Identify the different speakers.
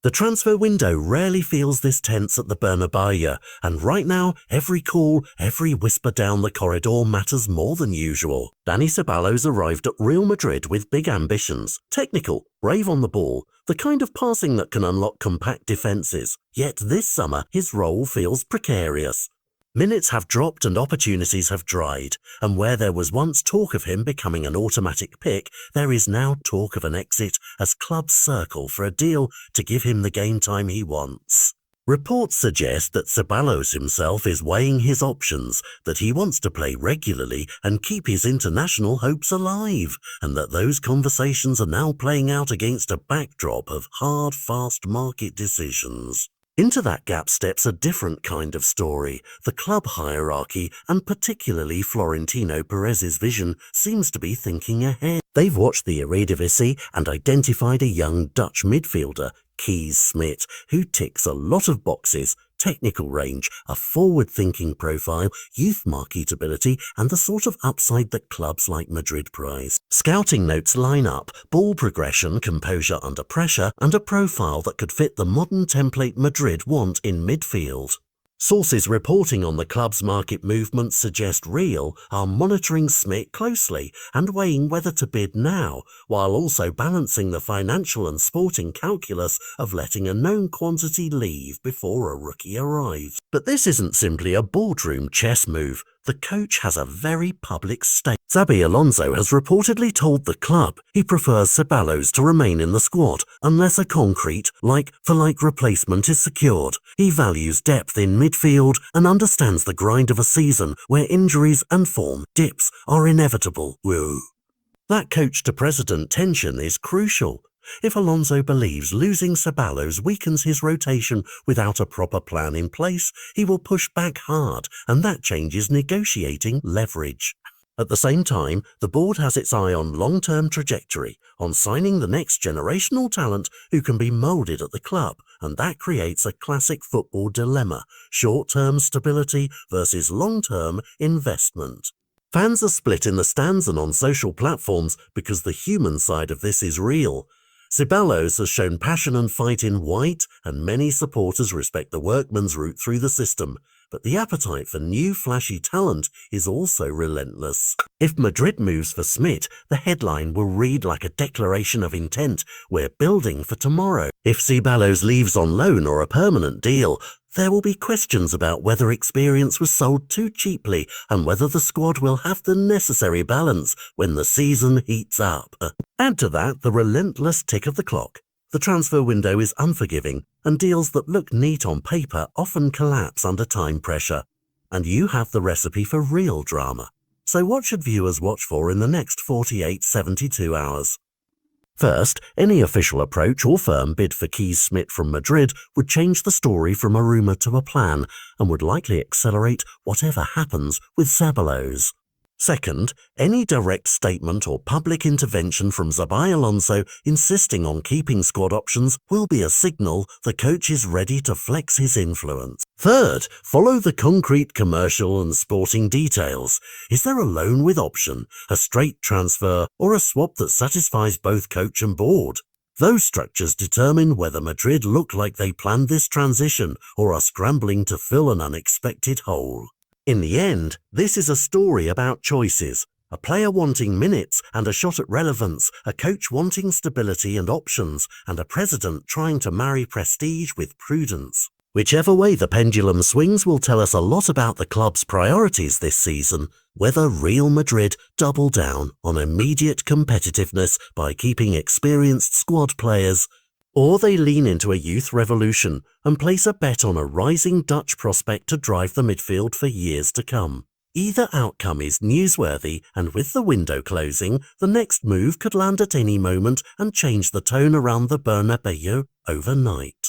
Speaker 1: The transfer window rarely feels this tense at the Bernabeu, and right now, every call, every whisper down the corridor matters more than usual. Dani Ceballos arrived at Real Madrid with big ambitions, technical, brave on the ball, the kind of passing that can unlock compact defences. Yet this summer, his role feels precarious. Minutes have dropped and opportunities have dried, and where there was once talk of him becoming an automatic pick, there is now talk of an exit as clubs circle for a deal to give him the game time he wants. Reports suggest that Ceballos himself is weighing his options, that he wants to play regularly and keep his international hopes alive, and that those conversations are now playing out against a backdrop of hard, fast market decisions. Into that gap steps a different kind of story. The club hierarchy, and particularly Florentino Perez's vision, seems to be thinking ahead. They've watched the Eredivisie and identified a young Dutch midfielder, Kees Smit, who ticks a lot of boxes: technical range, a forward-thinking profile, youth marketability, and the sort of upside that clubs like Madrid prize. Scouting notes line up: ball progression, composure under pressure, and a profile that could fit the modern template Madrid want in midfield. Sources reporting on the club's market movements suggest Real are monitoring Smit closely and weighing whether to bid now, while also balancing the financial and sporting calculus of letting a known quantity leave before a rookie arrives. But this isn't simply a boardroom chess move. The coach has a very public stake. Xabi Alonso has reportedly told the club he prefers Ceballos to remain in the squad unless a concrete, like-for-like replacement is secured. He values depth in midfield and understands the grind of a season where injuries and form dips are inevitable. Woo. That coach-to-president tension is crucial. If Alonso believes losing Ceballos weakens his rotation without a proper plan in place, he will push back hard, and that changes negotiating leverage. At the same time, the board has its eye on long-term trajectory, on signing the next generational talent who can be moulded at the club, and that creates a classic football dilemma: short-term stability versus long-term investment. Fans are split in the stands and on social platforms because the human side of this is real. Ceballos has shown passion and fight in white, and many supporters respect the workman's route through the system. But the appetite for new flashy talent is also relentless. If Madrid moves for Smit, the headline will read like a declaration of intent: we're building for tomorrow. If Ceballos leaves on loan or a permanent deal, there will be questions about whether experience was sold too cheaply and whether the squad will have the necessary balance when the season heats up. Add to that the relentless tick of the clock. The transfer window is unforgiving, and deals that look neat on paper often collapse under time pressure. And you have the recipe for real drama. So what should viewers watch for in the next 48-72 hours? First, any official approach or firm bid for Kees Smit from Madrid would change the story from a rumour to a plan, and would likely accelerate whatever happens with Ceballos. Second, any direct statement or public intervention from Xabi Alonso insisting on keeping squad options will be a signal the coach is ready to flex his influence. Third, follow the concrete commercial and sporting details. Is there a loan with option, a straight transfer, or a swap that satisfies both coach and board? Those structures determine whether Madrid look like they planned this transition or are scrambling to fill an unexpected hole. In the end, this is a story about choices. A player wanting minutes and a shot at relevance, a coach wanting stability and options, and a president trying to marry prestige with prudence. Whichever way the pendulum swings will tell us a lot about the club's priorities this season, whether Real Madrid double down on immediate competitiveness by keeping experienced squad players, or they lean into a youth revolution and place a bet on a rising Dutch prospect to drive the midfield for years to come. Either outcome is newsworthy, and with the window closing, the next move could land at any moment and change the tone around the Bernabeu overnight.